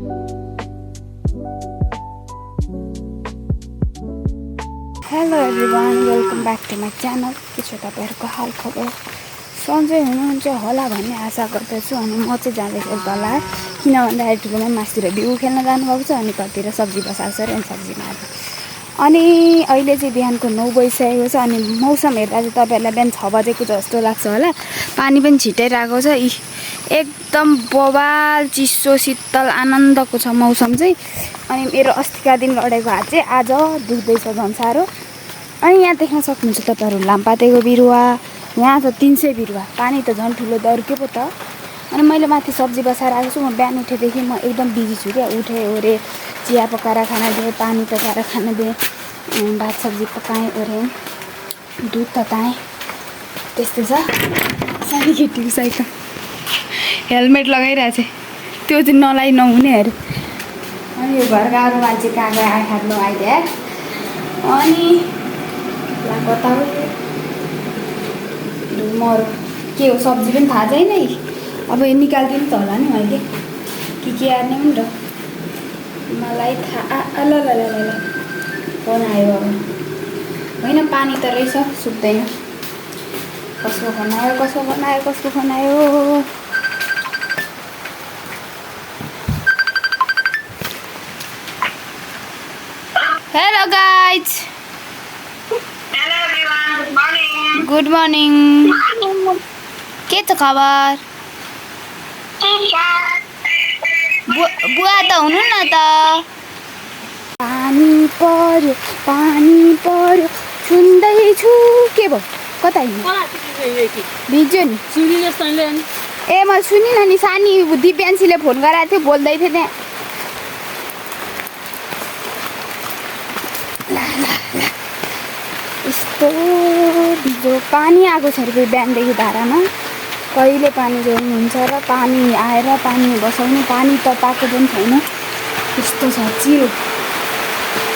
Hello everyone, welcome back to my channel. के छ तपाईँहरूको हाल खबर? सन्चै हुनुहुन्छ होला भन्ने आशा गर्दछु। अनि म चाहिँ जाँदैछु तल, किन भन्दाखेरि ठुलोमा मासतिर बिउ खेल्न जानुभएको छ अनि कतिर सब्जी बसाल्छ अरे अनि सब्जी मार्नु। अनि अहिले चाहिँ बिहानको 9 बजिसकेको छ। अनि मौसम हेर्दा चाहिँ तपाईँहरूलाई बिहान 6 बजेको जस्तो लाग्छ होला। पानी पनि छिटाइरहेको छ। एकदम बवाल चिसो शीतल आनन्दको छ मौसम चाहिँ। अनि मेरो अस्तिका दिन लडेको हात चाहिँ आज दुख्दैछ झन् साह्रो। अनि यहाँ देख्न सक्नुहुन्छ तपाईँहरू लामपातेको बिरुवा, यहाँ छ 300 बिरुवा। पानी त झन् ठुलो दर्क्यो पो त। अनि मैले माथि सब्जी बसाएर आएको छु। म बिहान उठेदेखि म एकदम बिजी छु क्या। उठेँ ओरे चिया पकाएर खान दिएँ, पानी तताएर खान दिएँ, भात सब्जी पकाएँ ओरेँ, दुध तताएँ। त्यस्तो छ। सानो केटीको साइकल हेलमेट लगाइरहेको छ, त्यो चाहिँ नलाइ नहुने अरे। अनि यो घरका अरू मान्छे कहाँ गयो आइखानु आइदिए। अनि कता हो मरु के हो सब्जी पनि थाहा छैन है। अब यो निकालिदिनु त होला नि मैले के हार्ने पनि र मलाई थाहा। ल ल ल ल फोन आयो अब। होइन पानी त रहेछ, सुक्दैन। कसको फोन आयो कसको फोन आयो कसको फोन आयो? Hello guys, Hello everyone, good morning. Good morning. के छ खबर? बुवा त हुनु न त। पानी पर्यो छुन्दैछु। के भयो? कता हिँड्नु? भिज्यो नि। ए म सुनिनँ नि। सानी दिव्यान्सीले फोन गराएको थियो, बोल्दै थिएँ त्यहाँ। यस्तो भिजो पानी आएको छ अरे बिहानदेखि धारामा। कहिले पानी जोड्नुहुन्छ र पानी आएर पानी बसाउने, पानी तताएको पनि छैन। यस्तो छ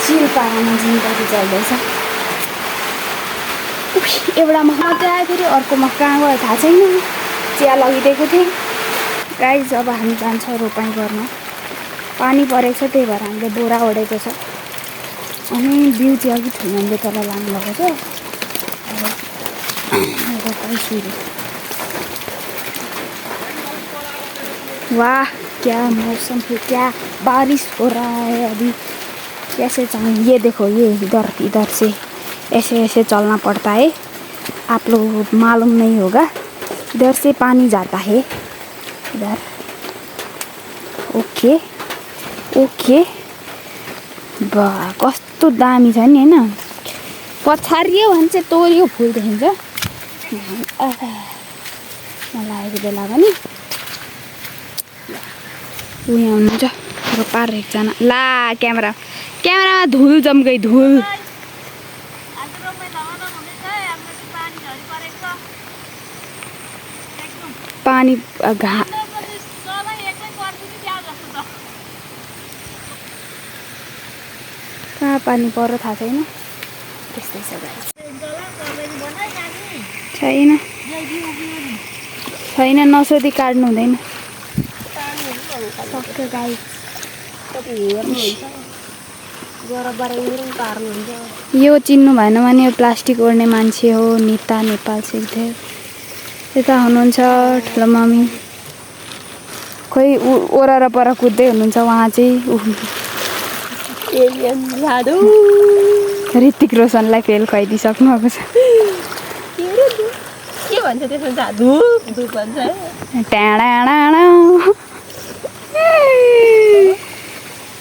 चिल पारामा जिन्दगी चल्दैछ। एउटामा मात्रै आयो, फेरि अर्कोमा कहाँ गयो थाहा छैन। चिया लगिदिएको थिएँ। गाइज अब हामी जान्छ रोपाइँ गर्न। पानी परेको छ, त्यही भएर हामीले बोरा ओढेको छ। अनि बिउ चाहिँ अघि ठुलोले तल लानुभएको छ। रोपाइँ सुरु। वाह क्या मौसम है, क्या बारिश हो रहा है अभी। कैसे चल, ये देखो, ये इधर से ऐसे चलना पड़ता है। आप लोगों को मालूम नहीं होगा, इधर से पानी जाता है इधर। ओके बा कस्तो दामी छ नि होइन। पछारियो भने चाहिँ तोरियो फुल देखिन्छ। नलागेको बेला पनि उयो हुनुहुन्छ रोपार एकजना। ला क्यामेरामा धुल जम्कै धुल। पानी कहाँ पानी पर्यो थाहा छैन। त्यस्तै छ छैन नसोधी काट्नु हुँदैन। सक्यो गाई। यो चिन्नु भएन भने यो प्लास्टिक ओड्ने मान्छे हो, निता नेपाल सिक्थ्यो। यता हुनुहुन्छ ठुलो मम्मी, खोइ ओरा पर कुद्दै हुनुहुन्छ उहाँ चाहिँ। ऋतिक रोशनलाई फेल खुवाइदिइसक्नु भएको छ। के भन्छ त्यसमा? धुप भन्छ।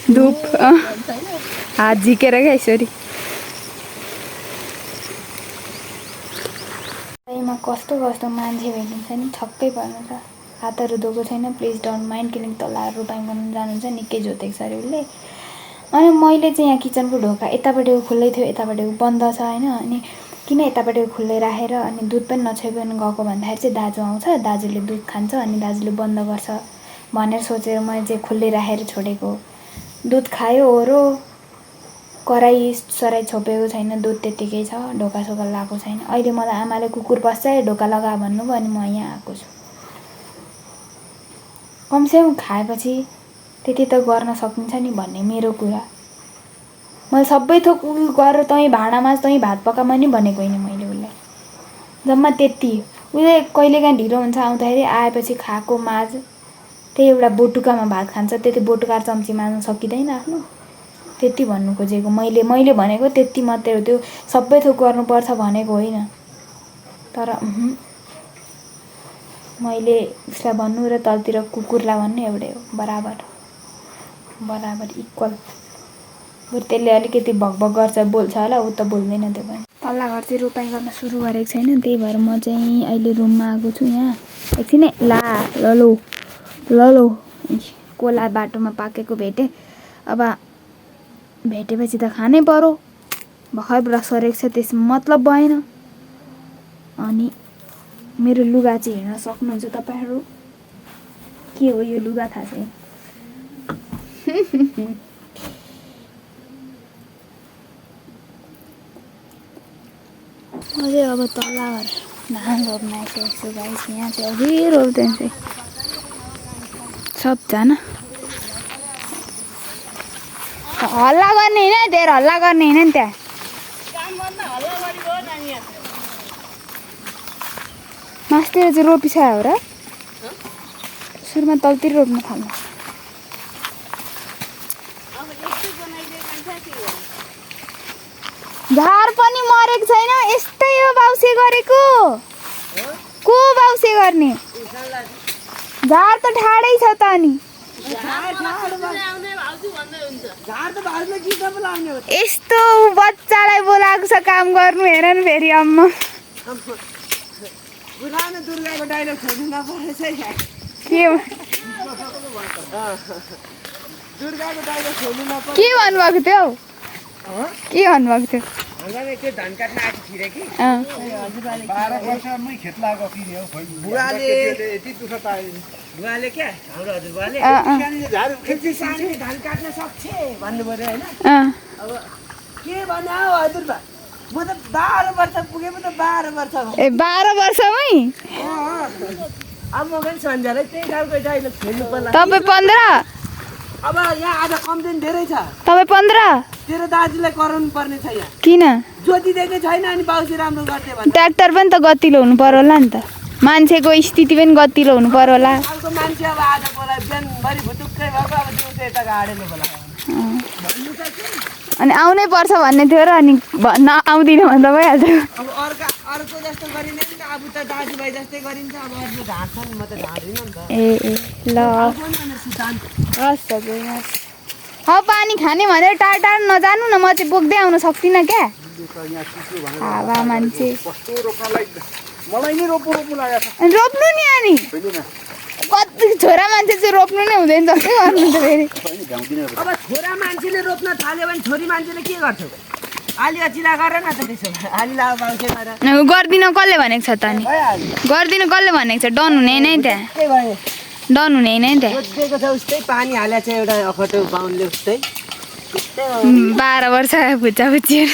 धुप हात झिकेर क्या यसरी। कस्तो मान्छे भेटिन्छ नि, छक्कै पर्नु छ। हातहरू धोएको छैन, प्लिज डोन्ट माइन्ड, किनकि तल रोपाइँ गर्नु जानुहुन्छ निकै जोतेको छ अरे उसले। अनि मैले चाहिँ यहाँ किचनको ढोका यतापट्टिको खुल्लै थियो, यतापट्टिको बन्द छ होइन। अनि किन यतापट्टिको खुल्लै राखेर अनि दुध पनि नछोइकन गएको भन्दाखेरि चाहिँ दाजु आउँछ, दाजुले दुध खान्छ अनि दाजुले बन्द गर्छ भनेर सोचेर मैले चाहिँ खुल्लै राखेर छोडेको। दुध खायो ओरो, कराई सराई छोपेको छैन, दुध त्यत्तिकै छ, ढोकासोका लगाएको छैन। अहिले मलाई आमाले कुकुर पस्छ है ढोका लगा भन्नुभयो अनि म यहाँ आएको छु। कमसेकम खाएपछि त्यति त गर्न सकिन्छ नि भन्ने मेरो कुरा। मैले सबै थोक उयो गरेर तँ भाँडा माझ तँ भात पकामा नि भनेको होइन मैले उसलाई, जम्मा त्यति। उसले कहिलेकाहीँ ढिलो हुन्छ आउँदाखेरि आएपछि खाएको माझ त्यही एउटा बोटुकामा भात खान्छ, त्यति बोटुका चम्ची माझ्नु सकिँदैन आफ्नो, त्यति भन्नु खोजेको मैले भनेको त्यति मात्रै हो। त्यो सबै थोक गर्नुपर्छ भनेको होइन। तर मैले उसलाई भन्नु र तलतिर कुकुरलाई भन्नु एउटै हो, बराबर इक्वल। बरु त्यसले अलिकति भगभग गर्छ बोल्छ होला, ऊ त बोल्दैन त्यो पनि। तल्ला घर चाहिँ रोपाइँ गर्न सुरु गरेको छैन, त्यही भएर म चाहिँ अहिले रुममा आएको छु। यहाँ एकछिन ललो कोला बाटोमा पाकेको भेटेँ। अब भेटेपछि त खानै पर्यो, भर्खर ब्रस गरेको छ त्यसमा मतलब भएन। अनि मेरो लुगा चाहिँ हेर्न सक्नुहुन्छ तपाईँहरू, के हो यो लुगा थाहा छैन। अझै अब तल्ला घर धान रोप्न आइसकेको छु गाइस। यहाँ चाहिँ अझै रोप्दैन चाहिँ सबजना। हल्ला गर्ने होइन, धेरै हल्ला गर्ने होइन नि त्यहाँ। मास्तिर चाहिँ रोपिसक्यो हो र, सुरुमा तलतिर रोप्न थाल्नु। झार पनि मरेको छैन, यस्तै हो बाउसे गरेको। को बाउसे गर्ने, झार त ठाडै छ त। अनि यस्तो बच्चालाई बोलाएको छ काम गर्नु, हेर न फेरि अम्मा। के भन्नुभएको थियो, के भन्नुभएको थियो? धान काट्न आएको थिएँ कि 12 वर्षमै खेत लागेको थिएँ हो। बुवाले यति दुःख पाए। बुवाले क्या हाम्रो हजुरबाले झार यति सानो धान काट्न सक्छ भन्नु पर्यो होइन। अब के भन्नु हौ हजुरबा, म त 12 वर्ष पुगे, म त 12 वर्ष ए 12 वर्षमै? अब म पनि सन्ध्यालाई त्यही खालको डाइलग खेल्नु पर्ला। तपाईँ 15? अब यहाँ आज कम्प्लेन धेरै छ। तपाईँ 15? तेरो दाजुलाई कराउनु पर्ने छ यहाँ। किन? ज्योति दिएकै छैन अनि बाउसी राम्रो गर्थे भने। ट्र्याक्टर पनि त गतिलो हुनु पर्यो होला नि त, मान्छेको स्थिति पनि गतिलो हुनु पर्यो होला। अर्को मान्छे अब आज बोला बिहानभरि भुटुक्कै भएको, अब दिउँसो यता गाडेले बोला भन्नु त के। अनि आउनै पर्छ भन्ने थियो र, अनि आउँदिनँ भन्दा भइहाल्छ। अब अर्को जस्तो गरिँदैन नि त, अब त दाजुभाइ जस्तै गरिन्छ। अब अर्को ढाँट्छ नि, म त ढाँट्दिनँ नि त। ए ल हस् हजुर हस्। पानी खाने भनेर टाढा टाढा नजानु न, म चाहिँ बोक्दै आउन सक्दिनँ क्या। हावा मान्छे मलाई नै रोप्नु लागेको छ। अनि रोप्नु नि, अनि कति छोरा मान्छे चाहिँ रोप्नु नै हुँदैन जस्तै गर्नु त फेरि। अब छोरा मान्छेले रोप्न थाल्यो भने छोरी मान्छेले के गर्छ? आली अचिला गर न त, त्यसो भए आली लाउ बाउसे गर। गर्दिनँ कसले भनेको छ त? अनि गर्दिनँ कसले भनेको छ? डन हुने नै त्यहाँ, के भयो? डन हुने नै त्यहाँ। सोधेको छ उस्तै पानी हालेको छ एउटा अखटो बाहुनले उस्तै 12 वर्ष भुच्चा भुच्चिएर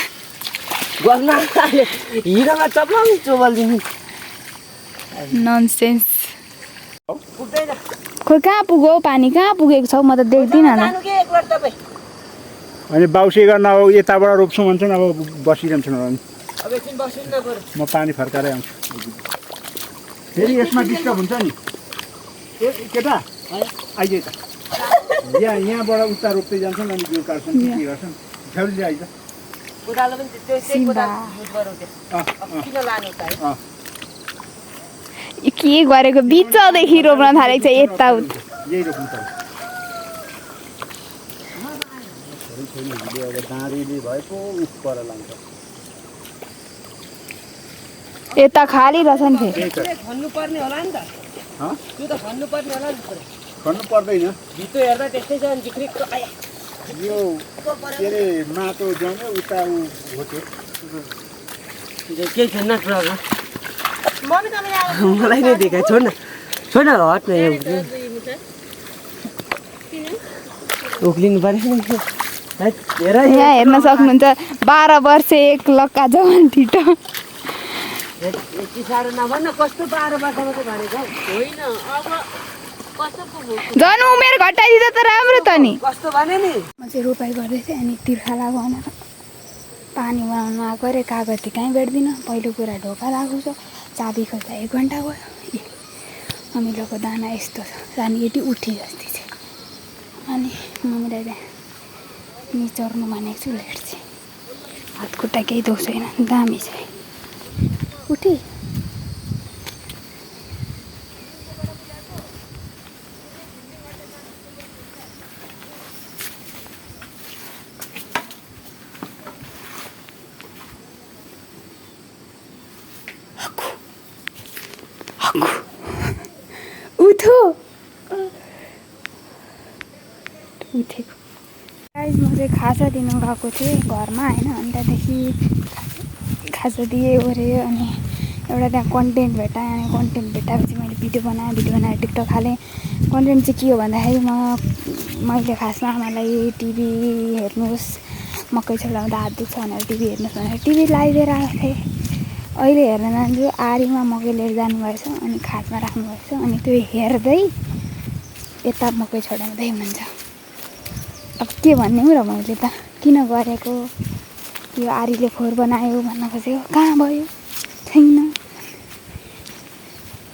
गर्न हिरोमा चप्लाउने चोबल दिनु ननसेन्स। पुग्दैन। खोइ कहाँ पुग्यो पानी, कहाँ पुगेको छ म त देख्दिनँ न। जानु के एकबार तपाईँ? अनि बाउसे गर्न अब यताबाट रोप्छु भन्छन्, अब बसिरहन्छन् होला नि। अब एकछिन बस्नु न बरु। म पानी फर्काएरै आउँछु। फेरि यसमा डिस्टर्ब हुन्छ नि। केटा आइज त, यहाँबाट उता रोप्दै जान्छन् अनि बिउ काट्छन् के गर्छन्। छेउली आइज। कोदालो पनि त्यस्तै कोदालो युज गरौँ त्यो। किन लानु त है? के गरेको बिचदेखि रोप्न थालेको छ यताउत। यही रोप्नु पर्छ। अब डाँडीले भएको उस पर लान्छ। यता खाली रहेछ नि फेरि। खन्नु पर्ने होला नि त। त्यो त खन्नु पर्ने होला नि। खन्नु पर्दैन। भित्र हेर्दा त्यस्तै छ नि, जिक्रिक आया। यो के अरे माटो जम्यो उता हो त्यो। केही छैन प्रब्लम। मलाई नै देखाइ छोड न, छोड न, हट न। उक्लिनु पर्यो नि। हेर यहाँ हेर्न सक्नुहुन्छ 12 वर्ष एक लक्का जवान ठिटो। यति साह्रो नभन, कस्तो 12 वर्ष मात्रै भनेको? होइन अब झन् उमेर घटाइदिँदा त राम्रो त नि। कस्तो भने नि म चाहिँ रोपाइ गर्दै थिएँ अनि तिर्खा लाग्यो भनेर पानी बनाउनु आएको अरे कागती कहीँ भेट्दिनँ। पहिलो कुरा ढोका लागेको छ, चाबी खोज्दा 1 घन्टा गयो। अमिलोको दाना यस्तो छ, जानी यति उठी जस्तै छ। अनि मम्मीलाई त्यहाँ निचोर्नु भनेको छु, लेट चाहिँ हात खुट्टा केही दुख्छ छैन, दामी छ। उठी उठो उठेको। गाइस म चाहिँ खाजा दिनु गएको थिएँ घरमा होइन। अनि त्यहाँदेखि खाजा दिएँ ओऱ्यो अनि एउटा त्यहाँ कन्टेन्ट भेटाएँ। अनि कन्टेन्ट भेटाएपछि मैले भिडियो बनाएर टिकटक हालेँ। कन्टेन्ट चाहिँ के हो भन्दाखेरि मैले खासमा आमालाई टिभी हेर्नुहोस्, मकै छोडाउँदा हात दुख्छ भनेर टिभी हेर्नुहोस् भनेर टिभी लगाइदिएर आएको थिएँ। अहिले हेर्न जान्छु, आरीमा मकै लिएर जानुभएछ अनि खाटमा राख्नुभएछ। अनि त्यो हेर्दै यता मकै छोडाउँदै हुनुहुन्छ। अब के भन्ने हो र मैले त किन गरेको, यो आरीले फोहोर बनायो भन्न खोजेको, कहाँ भयो छैन।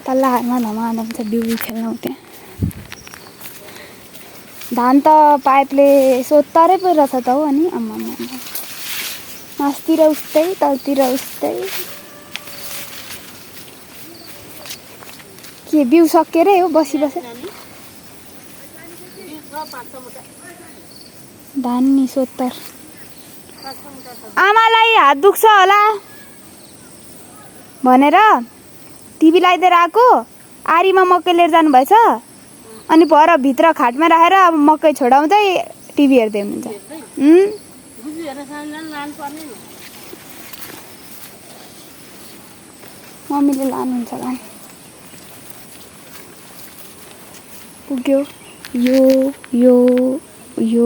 तल्ला हातमा धमाधम छ बिउ खेल्नु त्यहाँ। धान त पाइपले सोत्तरै पो रहेछ त हो। अनि आम्मा मासतिर उस्तै तलतिर उस्तै। के बिउ सकेरै हो बसी धान नि 70। आमालाई हात दुख्छ होला भनेर टिभी लगाइदिएर आएको, आरीमा मकै लिएर जानुभएछ। अनि भर भित्र खाटमा राखेर अब मकै छोडाउँदै टिभी हेर्दै हुनुहुन्छ। मम्मीले लानुहुन्छ होला नि। पुग्यो यो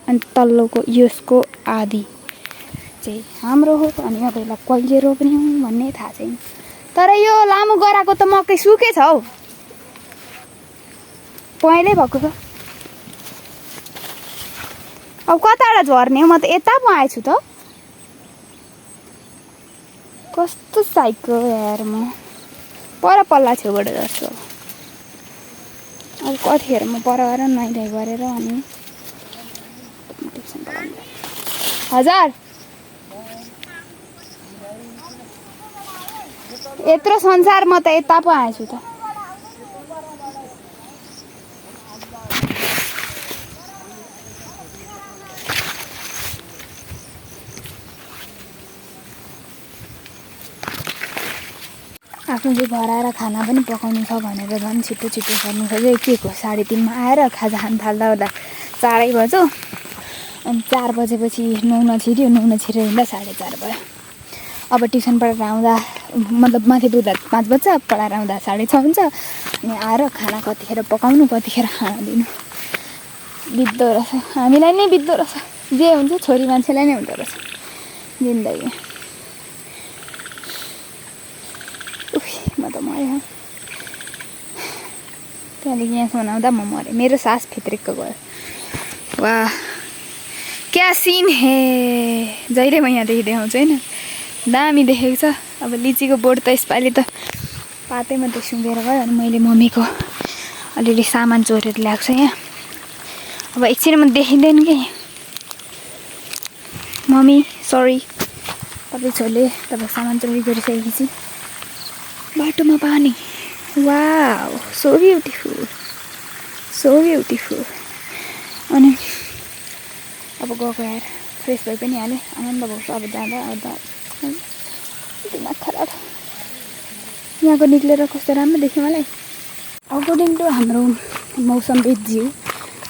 अनि तल्लोको यसको आधी चाहिँ हाम्रो हो। अनि अब यसलाई कहिले रोप्ने हो भन्ने थाहा छैन। तर यो लामो गराएको त मकै सुकेछ हौ, पहेँलै भएको छ। अब कताबाट झर्ने हो, म त यता पो आएछु त। कस्तो साइको यार, म पर पल्ला छेउबाट झर्छु। अब कतिखेर म पर गएर नुहाइधुवाइ गरेर अनि हजार यत्रो संसार म त यता पो आएछु त। आफ्नो चाहिँ घर आएर खाना पनि पकाउनु छ भनेर झन् छिटो गर्नु खोज्यो। के को 3:30 मा आएर खाजा खान थाल्दा 4 बज्यो। अनि 4 बजेपछि नुहाउन छिर्यो हिँड्दा 4:30 भयो। अब ट्युसन पढाएर आउँदा मतलब माथि पुग्दा 5 बज्छ, पढाएर आउँदा 6:30 हुन्छ। अनि आएर खाना कतिखेर पकाउनु कतिखेर खाना दिनु बित्दो रहेछ। हामीलाई नै बित्दो रहेछ, जे हुन्छ छोरी मान्छेलाई नै हुँदो रहेछ जिन्दगी। म त मरेँ। त्यहाँदेखि यहाँसम्म आउँदा म मरेँ, मेरो सास भित्रिक्क गयो। वाह क्या सिन हे, जहिले म यहाँदेखि देखाउँछु होइन, दामी देखेको छ। अब लिचीको बोट त यसपालि त पातै मात्रै सुँघेर गयो। अनि मैले मम्मीको अलिअलि सामान चोरेर ल्याएको छु यहाँ। अब एकछिनमा देखिँदैन कि मम्मी सरी, तपाईँ छोरीले तपाईँ सामान चोरी गरिसकेपछि। बाटोमा पानी, वाउ सो ब्युटिफुल। अनि अब गएको यार फ्रेस भइ पनि हालेँ, आनन्द भएको छ। अब जाँदा दिमाग खराब। यहाँको निक्लेर कस्तो राम्रो देख्यो मलाई। अकर्डिङ टु हाम्रो मौसमविदज्यू,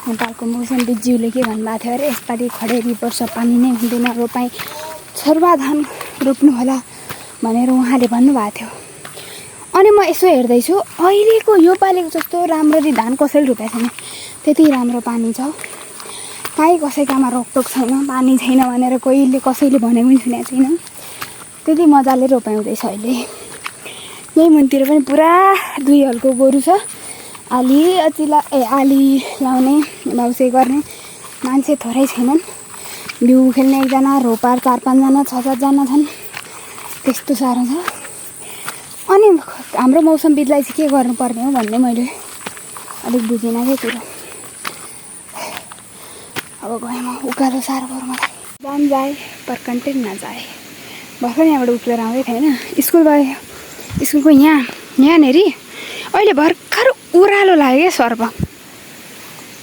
नेपालको मौसमविदज्यूले के भन्नुभएको थियो अरे, यसपालि खडेरी वर्ष पानी नै हुँदैन, रोपाइँ छरुवा धान रोप्नु होला भनेर उहाँले भन्नुभएको थियो। अनि म यसो हेर्दैछु, अहिलेको यो पालिको जस्तो राम्ररी धान कसैले रोपेको छैन। त्यति राम्रो पानी छ, काहीँ कसैकामा रोकटोक छैन, पानी छैन भनेर कसैले भनेको पनि सुनेको छैन। त्यति मजाले रोपाइ हुँदैछ अहिले। यही मनतिर पनि पुरा 2 हलको गोरु छ। आली लाउने बाउसे गर्ने मान्छे थोरै छैनन्। बिउ खेल्ने एकजना, रोपार 4-5 जना 6-7 जना छन्। त्यस्तो साह्रो छ। अनि हाम्रो मौसमविदलाई चाहिँ के गर्नुपर्ने हो भन्ने मैले अलिक बुझिनँ के कुरो। अब गएँ म उकालो साह्रो पर्यो मलाई। जान जाए पर कन्टेन्ट नजाए। भर्खर यहाँबाट उक्लेर आउँदै थिएँ होइन, स्कुल गएँ। स्कुलको यहाँनेरि अहिले भर्खर उरालो लाग्यो क्या सर्प।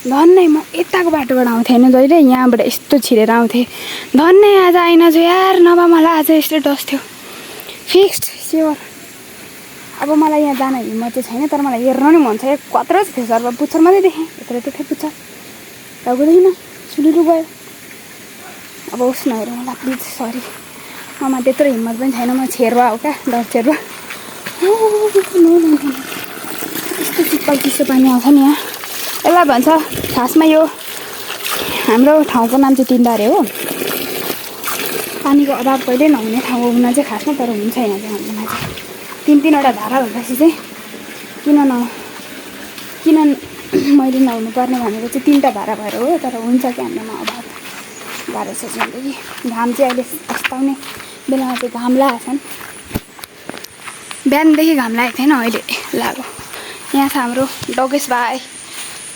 धन्नै म यताको बाटोबाट आउँथेँ होइन जहिले, यहाँबाट यस्तो छिरेर आउँथेँ। धन्नै आज आइनछु यार, नभए मलाई आज यस्तो डस्थ्यो फिक्स्ड स्योर। अब मलाई यहाँ जान हिम्मत चाहिँ छैन, तर मलाई हेर्न नि मन छ। कत्रो चाहिँ थियो सर्प, पुच्छर मात्रै देखेँ, यत्रो थियो पुच्छर लगाउँदैन, सुलिरु गयो। अब उस नहेर मलाई प्लिज, सरी। ममा त्यत्रो हिम्मत पनि छैन, म छेरुवा हो क्या, डर छेरुवा। यस्तो चिप्पल चिसो पानी आउँछ नि यहाँ। यसलाई भन्छ खासमा, यो हाम्रो ठाउँको नाम चाहिँ तिनधारे हो। पानीको अभाव कहिल्यै नहुने ठाउँ हो हुन चाहिँ खासमा, तर हुन्छ यहाँ चाहिँ हाम्रोमा चाहिँ 3-3वटा धारा भएपछि चाहिँ किन मैले नहुनु पर्ने भनेको चाहिँ 3टा धारा भएर हो। तर हुन्छ कि हाम्रोमा अभाव, गाह्रो छ जिन्दगी। घाम चाहिँ अहिले अस्ताउने बेलामा चाहिँ घाम लागेको छन्। बिहानदेखि घाम लागेको थिएन, अहिले लाग्यो। यहाँ छ हाम्रो डगेश भाइ।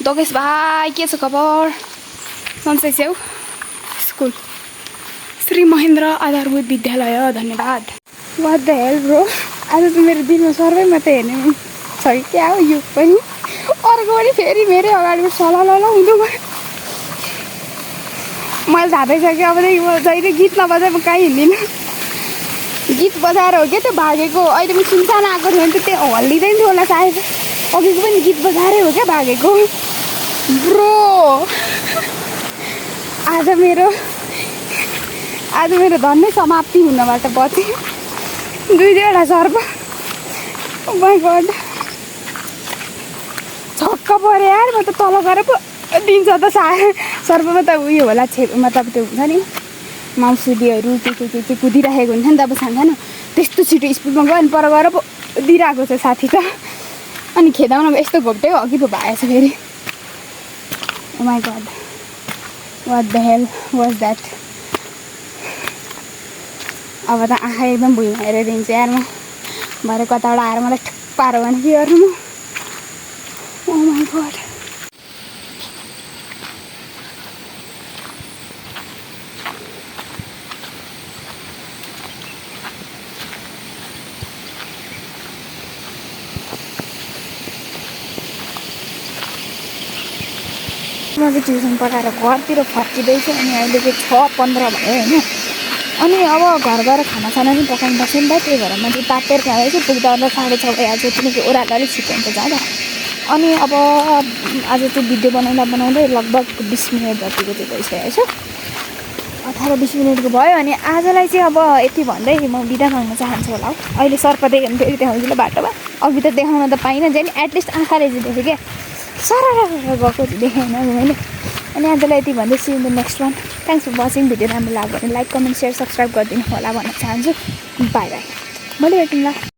डगेश भाइ के छ खबर? सन्चै छेउ? स्कुल श्री महेन्द्र आधारभूत विद्यालय, धन्यवाद। वाट द हेल ब्रो, आज त मेरो दिनमा सर्वै मात्रै हेर्ने छ कि क्या हो यो पनि। अर्को पनि फेरि मेरै अगाडिबाट सलल हुँदो गयो। मैले थाहा पाइसकेँ अबदेखि म जहिले गीत नबजाए म कहीँ हिँड्दिनँ। गीत बजाएर हो क्या त्यो भागेको। अहिले पनि सुनसान आएको थियो भने त त्यो हल्लिँदैन थियो होला सायद। अघिको पनि गीत बजाएरै हो क्या भागेको ब्रो। आज मेरो धन्नै समाप्ति हुनबाट बचे। 2-2वटा सर्प। ओ माई गॉड, छक्क पऱ्यो यार। म त तल गएर पो दिन्छ त सर्पमा त उयो होला, मतलब त्यो हुन्छ नि माउसुलीहरू के कुदिराखेको हुन्छ नि त अब सानो। त्यस्तो छिटो स्पिडमा गयो अनि पर गएर पो दिइरहेको छ साथी त। अनि खेदाउन यस्तो घोप्टै अघि पो भएछ फेरि। Oh my God, what the hell was that. अब त आँखा एकदम भुइँमा हेरेर दिन्छु यार म। भरे कताबाट आएर मलाई ठुक पारो भने के गर्नु म। ओ माई गॉड, म चाहिँ ट्युसन पठाएर घरतिर फर्किँदैछु। अनि अहिले चाहिँ 6:15 भयो होइन। अनि अब घर गएर खानासाना पनि पकाउनु पर्छ नि त। त्यही भएर म चाहिँ तातेर खाँदैछु। पुग्दा ओर्दा 6:30 भइहाल्छ, किनकि ओह्रालो अलिक छिटो हुन्छ जाँदा। अनि अब आज चाहिँ भिडियो बनाउँदै लगभग 20 मिनट जतिको चाहिँ भइसकेको छ। 18-20 मिनटको भयो। अनि आजलाई चाहिँ अब यति भन्दै म बिदा माग्न चाहन्छु होला। अहिले सर्प देख्यो भने फेरि देखाउँछु ल बाटोमा। अघि त देखाउन त पाइनँ, चाहिँ नि एटलिस्ट आँखाले चाहिँ देखेँ क्या, सरर गएको चाहिँ देखेन मैले। अनि आजलाई यति भन्दै see in the next one. Thanks for watching. Video राम्रो लाग्यो भने लाइक, कमेन्ट, सेयर, सब्सक्राइब गरिदिनु होला भन्न चाहन्छु। बाई बाई, भोलि भेटौँ ल।